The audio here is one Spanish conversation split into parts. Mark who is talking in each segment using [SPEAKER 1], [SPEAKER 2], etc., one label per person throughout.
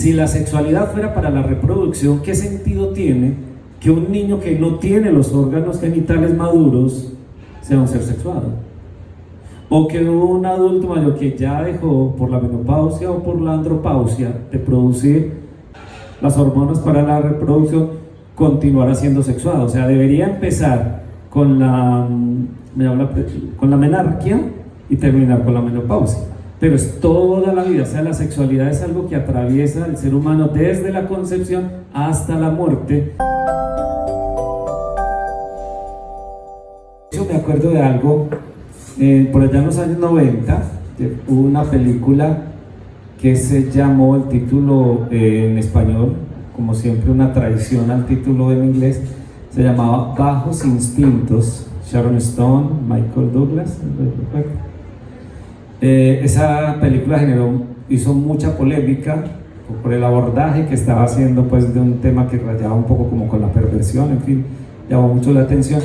[SPEAKER 1] Si la sexualidad fuera para la reproducción, ¿qué sentido tiene que un niño que no tiene los órganos genitales maduros sea un ser sexuado? O que un adulto mayor que ya dejó por la menopausia o por la andropausia de producir las hormonas para la reproducción continuara siendo sexuado. O sea, debería empezar con la menarquia y terminar con la menopausia. Pero es toda la vida, o sea, la sexualidad es algo que atraviesa al ser humano desde la concepción hasta la muerte. Yo me acuerdo de algo, por allá en los años 90, hubo una película que se llamó, el título en español, como siempre una traición al título en inglés, se llamaba Bajos Instintos, Sharon Stone, Michael Douglas, esa película hizo mucha polémica por el abordaje que estaba haciendo, pues, de un tema que rayaba un poco como con la perversión, en fin, llamó mucho la atención.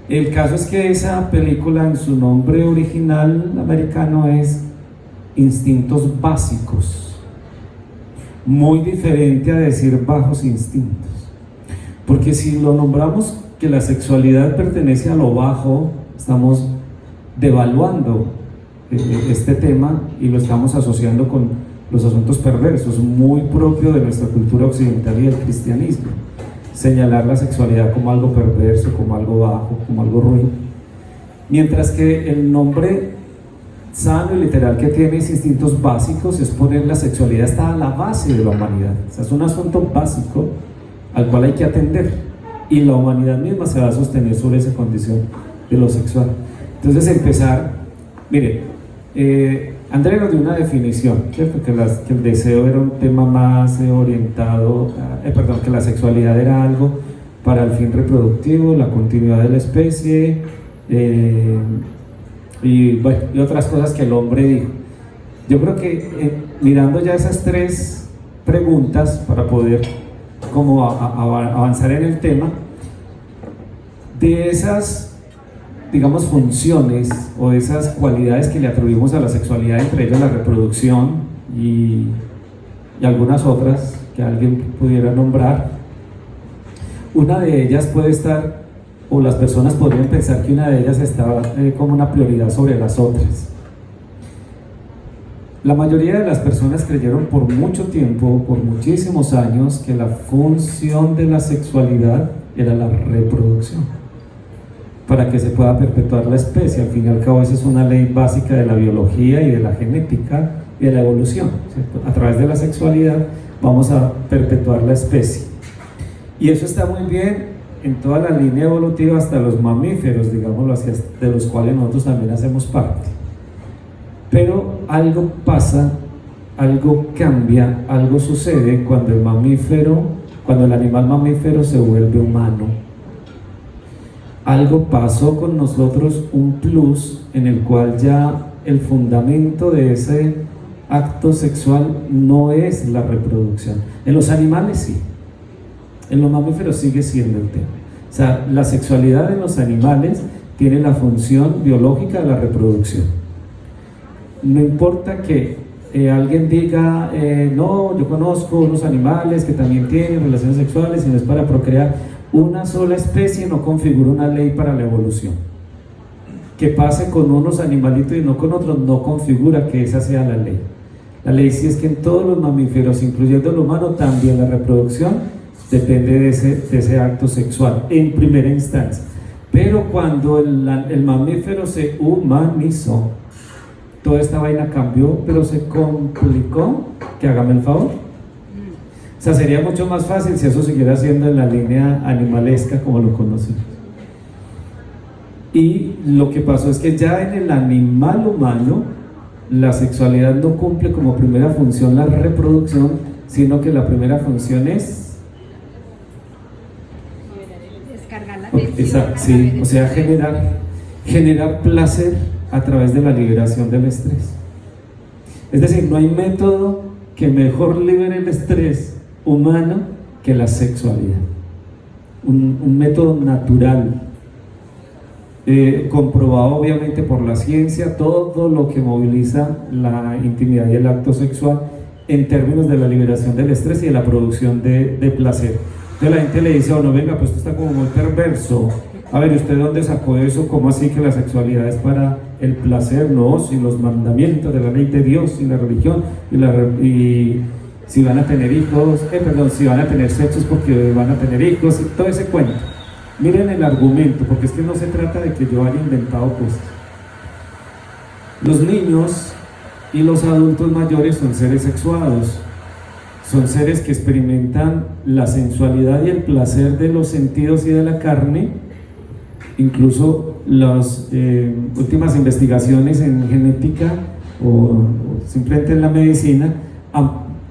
[SPEAKER 1] El caso es que esa película, en su nombre original americano, es Instintos Básicos, muy diferente a decir Bajos Instintos, porque si lo nombramos que la sexualidad pertenece a lo bajo, estamos devaluando este tema y lo estamos asociando con los asuntos perversos, muy propio de nuestra cultura occidental y del cristianismo, señalar la sexualidad como algo perverso, como algo bajo, como algo ruin, mientras que el nombre sano y literal que tiene es Instintos Básicos, es poner la sexualidad está a la base de la humanidad. O sea, es un asunto básico al cual hay que atender, y la humanidad misma se va a sostener sobre esa condición de lo sexual. Entonces, empezar, mire, André nos dio una definición, ¿cierto? Que el deseo era un tema más orientado, que la sexualidad era algo para el fin reproductivo, la continuidad de la especie, y otras cosas que el hombre dijo. Yo creo que mirando ya esas tres preguntas para poder como avanzar en el tema, de esas, digamos, funciones o esas cualidades que le atribuimos a la sexualidad, entre ellas la reproducción y algunas otras que alguien pudiera nombrar, una de ellas puede estar, o las personas podrían pensar que una de ellas está como una prioridad sobre las otras. La mayoría de las personas creyeron por mucho tiempo, por muchísimos años, que la función de la sexualidad era la reproducción, para que se pueda perpetuar la especie. Al fin y al cabo, esa es una ley básica de la biología y de la genética y de la evolución, ¿cierto? A través de la sexualidad vamos a perpetuar la especie, y eso está muy bien en toda la línea evolutiva, hasta los mamíferos, digámoslo así, de los cuales nosotros también hacemos parte. Pero algo pasa, algo cambia, algo sucede cuando el animal mamífero se vuelve humano. Algo pasó con nosotros, un plus en el cual ya el fundamento de ese acto sexual no es la reproducción. En los animales sí, en los mamíferos sigue siendo el tema. O sea, la sexualidad en los animales tiene la función biológica de la reproducción. No importa que alguien diga, no, yo conozco unos animales que también tienen relaciones sexuales y no es para procrear. Una sola especie no configura una ley para la evolución. Que pase con unos animalitos y no con otros no configura que esa sea la ley. La ley sí es que en todos los mamíferos, incluyendo el humano, también la reproducción depende de ese acto sexual en primera instancia. Pero cuando el mamífero se humanizó, toda esta vaina cambió, pero se complicó, que hágame el favor. O sea, sería mucho más fácil si eso siguiera siendo en la línea animalesca como lo conocemos. Y lo que pasó es que ya en el animal humano, la sexualidad no cumple como primera función la reproducción, sino que la primera función es
[SPEAKER 2] descargar la tensión.
[SPEAKER 1] Sí, o sea, generar placer a través de la liberación del estrés. Es decir, no hay método que mejor libere el estrés humano que la sexualidad. Un método natural, comprobado obviamente por la ciencia. Todo lo que moviliza la intimidad y el acto sexual en términos de la liberación del estrés y de la producción de placer. Entonces la gente le dice a uno, venga, pues esto está como muy perverso. A ver, ¿usted dónde sacó eso? ¿Cómo así que la sexualidad es para el placer? No, si los mandamientos de la ley de Dios y la religión y si van a tener hijos, si van a tener sexos porque van a tener hijos, y todo ese cuento. Miren el argumento, porque es que no se trata de que yo haya inventado cosas. Los niños y los adultos mayores son seres sexuados, son seres que experimentan la sensualidad y el placer de los sentidos y de la carne. Incluso las últimas investigaciones en genética o simplemente en la medicina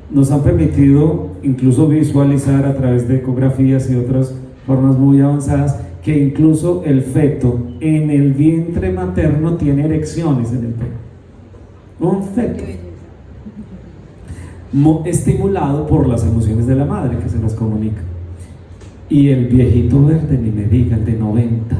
[SPEAKER 1] nos han permitido incluso visualizar a través de ecografías y otras formas muy avanzadas que incluso el feto en el vientre materno tiene erecciones en el pecho. Un feto estimulado por las emociones de la madre que se nos comunica. Y el viejito verde, ni me diga, el de 90.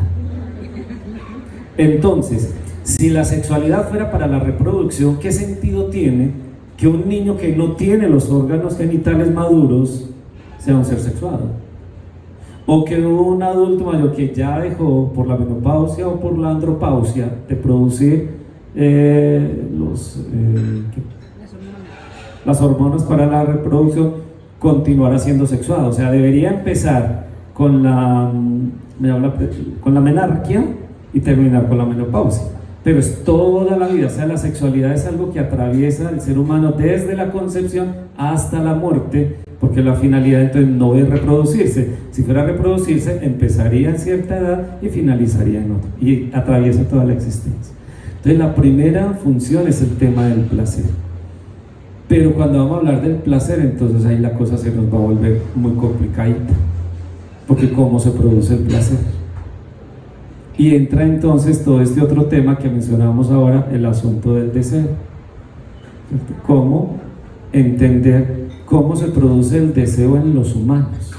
[SPEAKER 1] Entonces, si la sexualidad fuera para la reproducción, ¿qué sentido tiene que un niño que no tiene los órganos genitales maduros sea un ser sexuado? O que un adulto mayor que ya dejó por la menopausia o por la andropausia de producir las hormonas para la reproducción, continuará siendo sexuado. O sea, debería empezar con la menarquia y terminar con la menopausia, pero es toda la vida. O sea, la sexualidad es algo que atraviesa al ser humano desde la concepción hasta la muerte, porque la finalidad entonces no es reproducirse. Si fuera a reproducirse, empezaría en cierta edad y finalizaría en otra, y atraviesa toda la existencia. Entonces la primera función es el tema del placer. Pero cuando vamos a hablar del placer, entonces ahí la cosa se nos va a volver muy complicadita, porque ¿cómo se produce el placer? Y entra entonces todo este otro tema que mencionábamos ahora, el asunto del deseo. ¿Cómo entender cómo se produce el deseo en los humanos?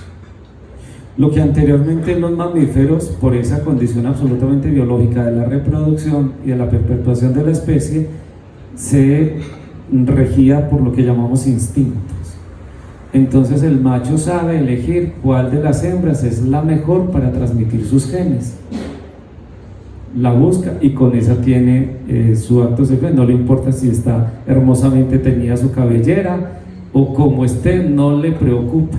[SPEAKER 1] Lo que anteriormente en los mamíferos, por esa condición absolutamente biológica de la reproducción y de la perpetuación de la especie, se regía por lo que llamamos instintos. Entonces el macho sabe elegir cuál de las hembras es la mejor para transmitir sus genes. La busca y con esa tiene su acto sexual. No le importa si está hermosamente teñida su cabellera o como esté, no le preocupa.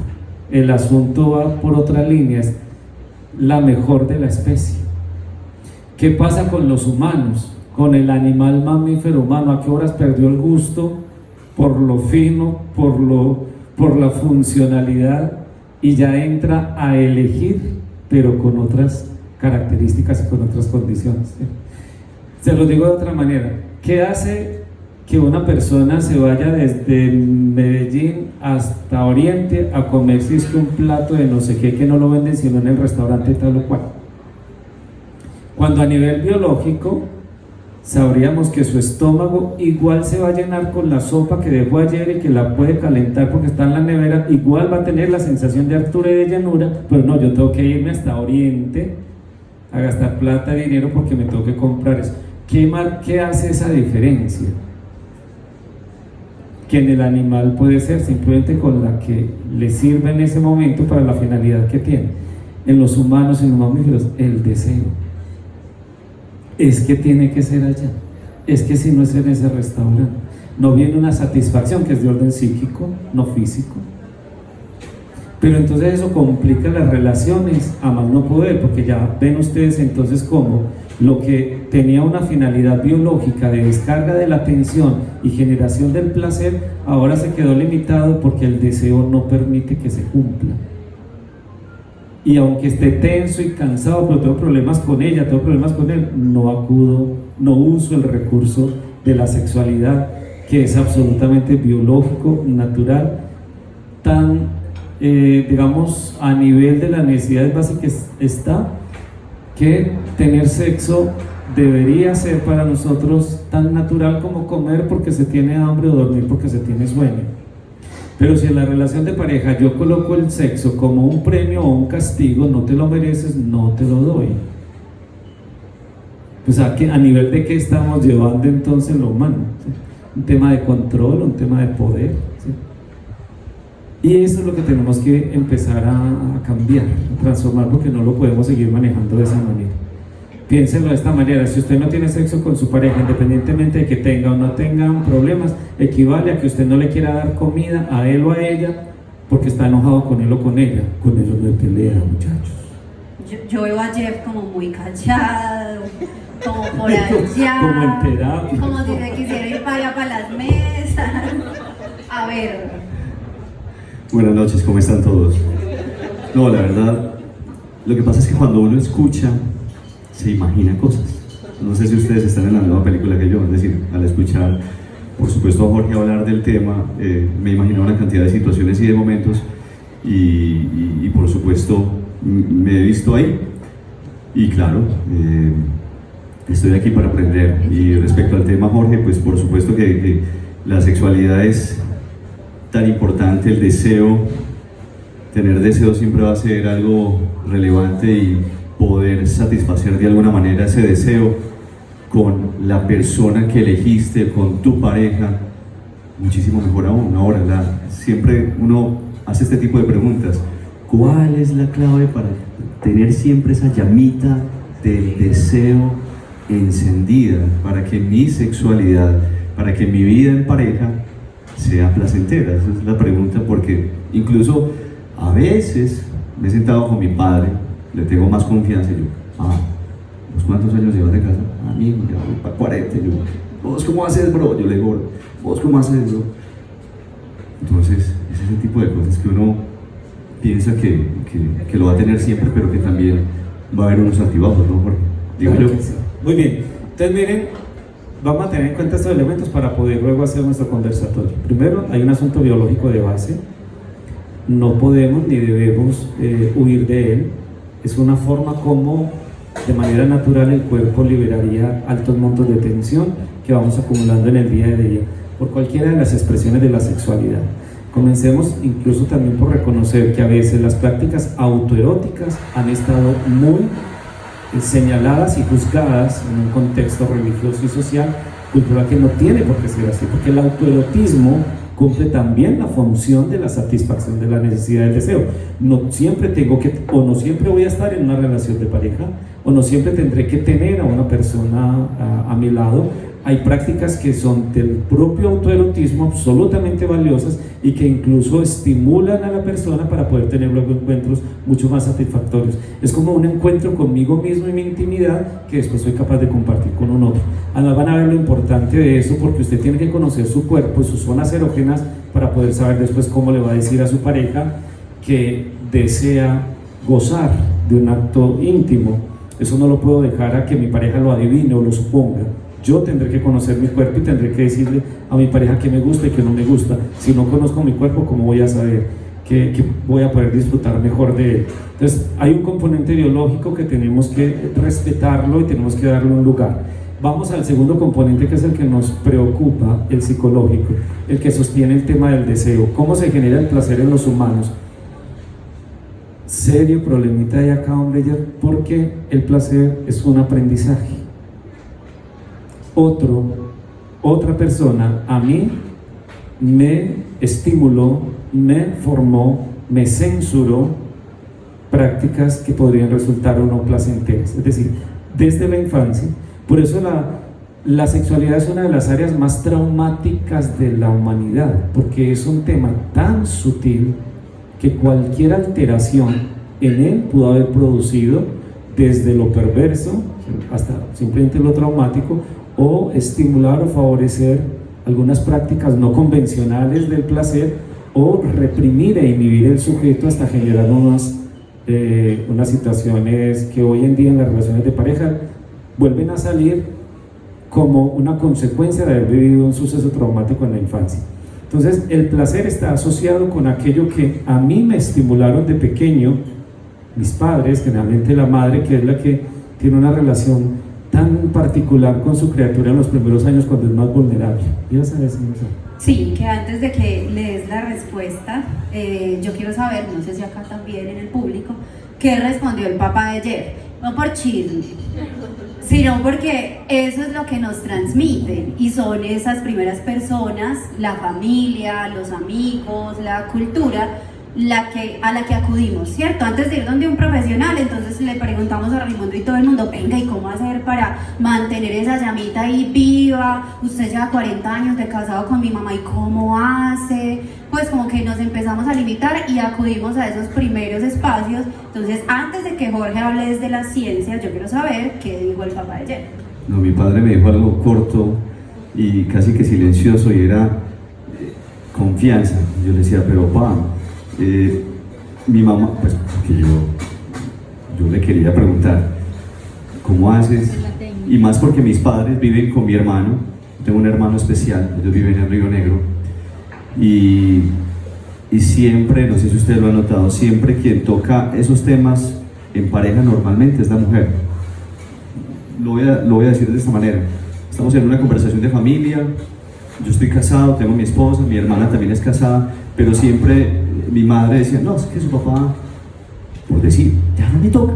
[SPEAKER 1] El asunto va por otra línea, es la mejor de la especie. ¿Qué pasa con los humanos? Con el animal mamífero humano, ¿a qué horas perdió el gusto por lo fino, por la funcionalidad, y ya entra a elegir, pero con otras características y con otras condiciones? Se lo digo de otra manera. ¿Qué hace que una persona se vaya desde Medellín hasta Oriente a comer si es que un plato de no sé qué que no lo venden sino en el restaurante tal o cual? Cuando a nivel biológico sabríamos que su estómago igual se va a llenar con la sopa que dejó ayer y que la puede calentar porque está en la nevera, igual va a tener la sensación de hartura y de llanura, pero no, yo tengo que irme hasta Oriente a gastar plata y dinero porque me tengo que comprar eso. ¿Qué hace esa diferencia? Que en el animal puede ser simplemente con la que le sirve en ese momento para la finalidad que tiene. En los humanos, en los mamíferos, el deseo. Es que tiene que ser allá. Es que si no es en ese restaurante, no viene una satisfacción que es de orden psíquico, no físico. Pero entonces eso complica las relaciones a más no poder, porque ya ven ustedes entonces cómo lo que tenía una finalidad biológica de descarga de la atención y generación del placer, ahora se quedó limitado porque el deseo no permite que se cumpla. Y aunque esté tenso y cansado, pero tengo problemas con ella, tengo problemas con él, no acudo, no uso el recurso de la sexualidad, que es absolutamente biológico, natural, tan digamos a nivel de las necesidades básicas está, que tener sexo debería ser para nosotros tan natural como comer porque se tiene hambre o dormir porque se tiene sueño. Pero si en la relación de pareja yo coloco el sexo como un premio o un castigo, no te lo mereces, no te lo doy. Pues a nivel de qué estamos llevando entonces lo humano, ¿sí? Un tema de control, un tema de poder, ¿sí? Y eso es lo que tenemos que empezar a cambiar, a transformar, porque no lo podemos seguir manejando de esa manera. Piénsenlo de esta manera: si usted no tiene sexo con su pareja, independientemente de que tenga o no tengan problemas, equivale a que usted no le quiera dar comida a él o a ella porque está enojado con él o con ella. Con eso no hay pelea, muchachos.
[SPEAKER 3] Yo veo a Jeff como muy callado, como por allá,
[SPEAKER 1] como en terapia,
[SPEAKER 3] como si se quisiera ir para allá, para las mesas. A ver.
[SPEAKER 4] Buenas noches, ¿cómo están todos? No, la verdad, lo que pasa es que cuando uno escucha, se imagina cosas. No sé si ustedes están en la misma película que yo, es decir, al escuchar, por supuesto, a Jorge hablar del tema, me imagino una cantidad de situaciones y de momentos, y por supuesto, me he visto ahí, y claro, estoy aquí para aprender. Y respecto al tema, Jorge, pues por supuesto que la sexualidad es tan importante, el deseo, tener deseo siempre va a ser algo relevante, y poder satisfacer de alguna manera ese deseo con la persona que elegiste, con tu pareja, muchísimo mejor aún. Ahora, siempre uno hace este tipo de preguntas: ¿cuál es la clave para tener siempre esa llamita del deseo encendida, para que mi sexualidad, para que mi vida en pareja sea placentera? Esa es la pregunta, porque incluso a veces me he sentado con mi padre, le tengo más confianza, y yo: ¿vos cuántos años llevas de casa? Amigo, ya voy para 40. Yo: ¿vos cómo haces, bro? Yo le digo: ¿vos cómo haces, bro? Entonces, es ese tipo de cosas que uno piensa que lo va a tener siempre, pero que también va a haber unos altibajos, ¿no, Jorge? Digo yo.
[SPEAKER 1] Muy bien, entonces miren, vamos a tener en cuenta estos elementos para poder luego hacer nuestro conversatorio. Primero, hay un asunto biológico de base, no podemos ni debemos huir de él. Es una forma como de manera natural el cuerpo liberaría altos montos de tensión que vamos acumulando en el día a día por cualquiera de las expresiones de la sexualidad. Comencemos incluso también por reconocer que a veces las prácticas autoeróticas han estado muy señaladas y juzgadas en un contexto religioso y social, cultural, que no tiene por qué ser así, porque el autoerotismo cumple también la función de la satisfacción de la necesidad del deseo. No siempre tengo que, o no siempre voy a estar en una relación de pareja, o no siempre tendré que tener a una persona a mi lado. Hay prácticas que son del propio autoerotismo absolutamente valiosas y que incluso estimulan a la persona para poder tener luego encuentros mucho más satisfactorios. Es como un encuentro conmigo mismo y mi intimidad que después soy capaz de compartir con un otro. Además van a ver lo importante de eso, porque usted tiene que conocer su cuerpo, sus zonas erógenas, para poder saber después cómo le va a decir a su pareja que desea gozar de un acto íntimo. Eso no lo puedo dejar a que mi pareja lo adivine o lo suponga. Yo tendré que conocer mi cuerpo y tendré que decirle a mi pareja qué me gusta y qué no me gusta. Si no conozco mi cuerpo, ¿cómo voy a saber que voy a poder disfrutar mejor de él? Entonces, hay un componente biológico que tenemos que respetarlo y tenemos que darle un lugar. Vamos al segundo componente, que es el que nos preocupa, el psicológico, el que sostiene el tema del deseo. ¿Cómo se genera el placer en los humanos? Serio problemita de acá, hombre, ya, porque el placer es un aprendizaje. Otra persona a mí me estimuló, me formó, me censuró prácticas que podrían resultar o no placenteras, es decir, desde la infancia. Por eso la sexualidad es una de las áreas más traumáticas de la humanidad, porque es un tema tan sutil que cualquier alteración en él pudo haber producido desde lo perverso hasta simplemente lo traumático, o estimular o favorecer algunas prácticas no convencionales del placer, o reprimir e inhibir el sujeto hasta generar unas situaciones que hoy en día en las relaciones de pareja vuelven a salir como una consecuencia de haber vivido un suceso traumático en la infancia. Entonces, el placer está asociado con aquello que a mí me estimularon de pequeño mis padres, generalmente la madre, que es la que tiene una relación tan particular con su criatura en los primeros años cuando es más vulnerable. ¿Ibas a decir eso?
[SPEAKER 3] Sí, que antes de que le des la respuesta, yo quiero saber, no sé si acá también en el público, ¿qué respondió el papá de Jeff? no por chisme, sino porque eso es lo que nos transmiten y son esas primeras personas, la familia, los amigos, la cultura, a la que acudimos, ¿cierto? Antes de ir donde un profesional, entonces le preguntamos a Raimundo y todo el mundo, venga, ¿y cómo hacer para mantener esa llamita ahí viva? Usted lleva 40 años de casado con mi mamá, ¿y cómo hace? Pues como que nos empezamos a limitar y acudimos a esos primeros espacios. Entonces, antes de que Jorge hable desde la ciencia, yo quiero saber qué dijo el papá de Jeff.
[SPEAKER 4] No, mi padre me dijo algo corto y casi que silencioso y era confianza. Yo le decía, pero papá, mi mamá, pues porque yo le quería preguntar, ¿cómo haces? Y más porque mis padres viven con mi hermano, tengo un hermano especial, ellos viven en Río Negro, y siempre, no sé si ustedes lo han notado, siempre quien toca esos temas en pareja normalmente es la mujer. Lo voy a decir de esta manera, estamos en una conversación de familia, yo estoy casado, tengo mi esposa, mi hermana también es casada, pero siempre mi madre decía, no, es que su papá, por decir, ya no me toca,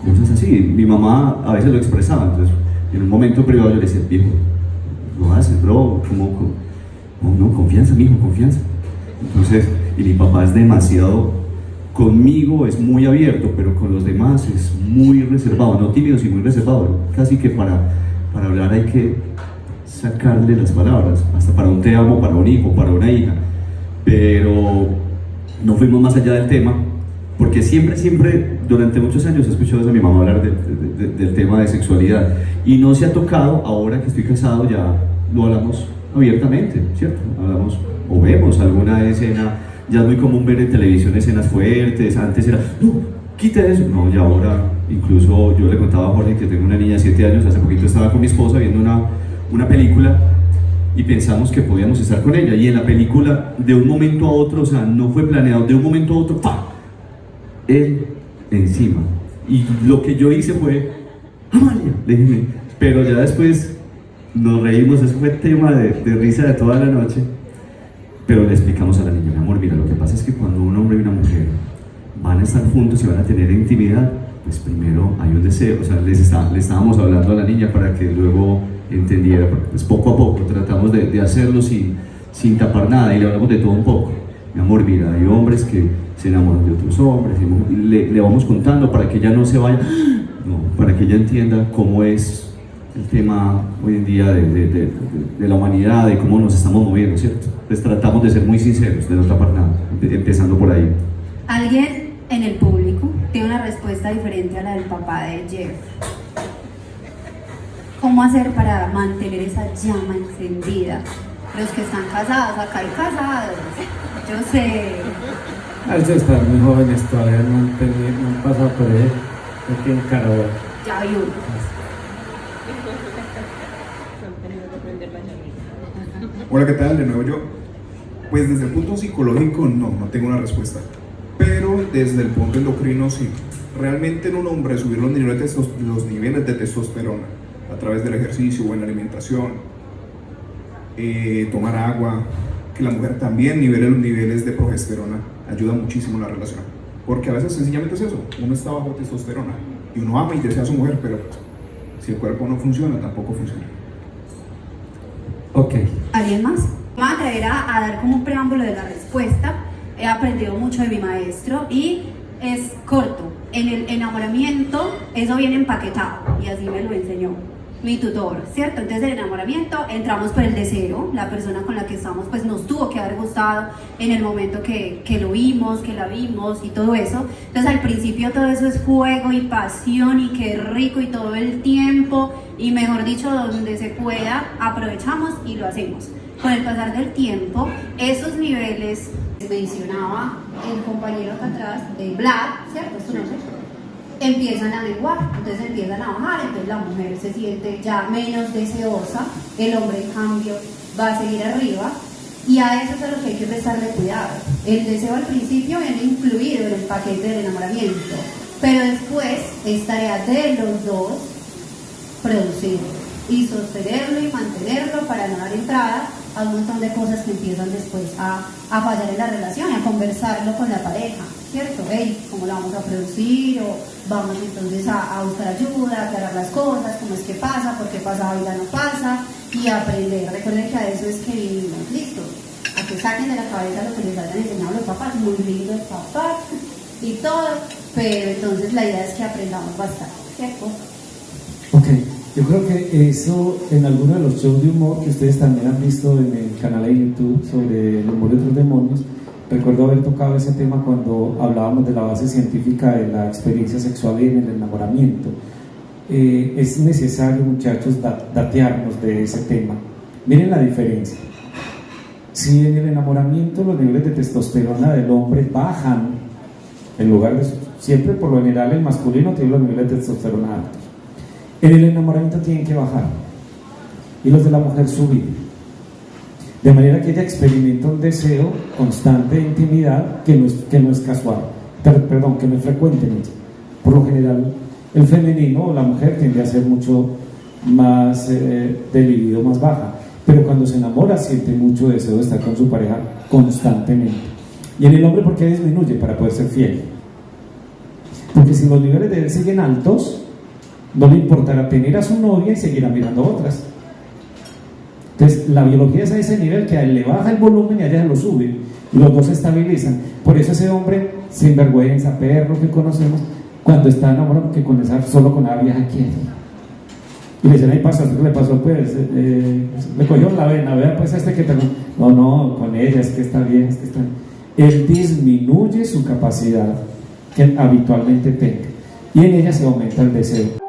[SPEAKER 4] cosas así. Mi mamá a veces lo expresaba, entonces en un momento privado yo le decía, viejo, lo haces, bro, no, confianza, mijo, confianza. Entonces, y mi papá es demasiado, conmigo es muy abierto, pero con los demás es muy reservado, no tímido, sino muy reservado. Casi que para hablar hay que sacarle las palabras, hasta para un te amo, para un hijo, para una hija. Pero no fuimos más allá del tema, porque siempre, durante muchos años he escuchado a mi mamá hablar del tema de sexualidad, y no se ha tocado. Ahora que estoy casado ya lo hablamos abiertamente, ¿cierto? Hablamos o vemos alguna escena, ya es muy común ver en televisión escenas fuertes, antes era, no, quita eso, no, y ahora, incluso yo le contaba a Jorge que tengo una niña de 7 años, hace poquito estaba con mi esposa viendo una película, y pensamos que podíamos estar con ella, y en la película, de un momento a otro, o sea, no fue planeado, de un momento a otro, ¡pam!, él encima, y lo que yo hice fue, Amalia, le dije, pero ya después nos reímos, eso fue tema de risa de toda la noche, pero le explicamos a la niña, mi amor, mira, lo que pasa es que cuando un hombre y una mujer van a estar juntos y van a tener intimidad, pues primero hay un deseo, o sea, le estábamos hablando a la niña para que luego entendiera, pues poco a poco tratamos de hacerlo sin tapar nada, y le hablamos de todo un poco. Mi amor, mira, hay hombres que se enamoran de otros hombres, y le vamos contando para que ella no se vaya, no, para que ella entienda cómo es el tema hoy en día de la humanidad, de cómo nos estamos moviendo, ¿cierto? Pues tratamos de ser muy sinceros, de no tapar nada, empezando por ahí.
[SPEAKER 3] ¿Alguien en el público tiene una respuesta diferente a la del papá de Jeff? ¿Cómo hacer para mantener esa llama encendida? Los que están casados, acá hay casados, yo sé.
[SPEAKER 1] Al estar muy jóvenes todavía no han pasado por eso, no tienen Carabobo.
[SPEAKER 3] Ya hay uno.
[SPEAKER 5] Hola, ¿qué tal? De nuevo yo. Pues desde el punto psicológico no tengo una respuesta, pero desde el punto endocrino sí. Realmente en un hombre subir los niveles de testosterona a través del ejercicio, buena alimentación, tomar agua, que la mujer también nivele los niveles de progesterona, ayuda muchísimo en la relación, porque a veces sencillamente es eso, uno está bajo testosterona y uno ama y desea a su mujer, pero si el cuerpo no funciona, tampoco funciona.
[SPEAKER 1] Ok.
[SPEAKER 3] ¿Alguien más? Me voy a atrever a dar como un preámbulo de la respuesta. He aprendido mucho de mi maestro y es corto. En el enamoramiento eso viene empaquetado y así me lo enseñó mi tutor, ¿cierto? Entonces el enamoramiento, entramos por el deseo, la persona con la que estamos pues nos tuvo que haber gustado en el momento que lo vimos, que la vimos y todo eso. Entonces al principio todo eso es fuego y pasión y qué rico y todo el tiempo, y mejor dicho, donde se pueda aprovechamos y lo hacemos. Con el pasar del tiempo, esos niveles, mencionaba el compañero acá atrás, de Vlad, ¿cierto? ¿Es tu nombre? Empiezan a menguar, entonces empiezan a bajar, entonces la mujer se siente ya menos deseosa, el hombre en cambio va a seguir arriba, y a eso es a lo que hay que prestarle cuidado. El deseo al principio viene incluido en el paquete del enamoramiento, pero después es tarea de los dos producirlo y sostenerlo y mantenerlo para no dar entrada a un montón de cosas que empiezan después a fallar en la relación y a conversarlo con la pareja, ¿cierto? Hey, ¿cómo la vamos a producir? O vamos entonces a buscar ayuda, a aclarar las cosas, cómo es que pasa, por qué pasa, ahorita no pasa, y aprender. Recuerden que a eso es que vivimos, listo, a que saquen de la cabeza lo que les hayan enseñado los papás, muy lindos papás y todo, pero entonces la idea es que aprendamos bastante, ¿cierto?
[SPEAKER 1] Ok, yo creo que eso en alguno de los shows de humor que ustedes también han visto en el canal de YouTube sobre el humor de otros demonios, recuerdo haber tocado ese tema cuando hablábamos de la base científica de la experiencia sexual y en el enamoramiento. Es necesario, muchachos, datearnos de ese tema. Miren la diferencia. Si en el enamoramiento los niveles de testosterona del hombre bajan, en lugar de siempre por lo general el masculino tiene los niveles de testosterona altos, en el enamoramiento tienen que bajar y los de la mujer subir, de manera que ella experimenta un deseo constante de intimidad que no es casual, perdón, que no es frecuente en ella. Por lo general el femenino o la mujer tiende a ser mucho más de libido más baja, pero cuando se enamora siente mucho deseo de estar con su pareja constantemente. Y en el hombre, ¿por qué disminuye? Para poder ser fiel. Porque si los niveles de él siguen altos, no le importará tener a su novia y seguirá mirando a otras. Entonces la biología es a ese nivel que a él le baja el volumen y a ella lo sube y los dos se estabilizan. Por eso ese hombre sinvergüenza, perro que conocemos, cuando está enamorado, que con esa, solo con la vieja quiere, y le dicen, ahí pasa, ¿qué le pasó? Pues le cogió la vena, vea pues este que tengo, no, con ella es que está bien, es que está bien. Él disminuye su capacidad que habitualmente tenga y en ella se aumenta el deseo.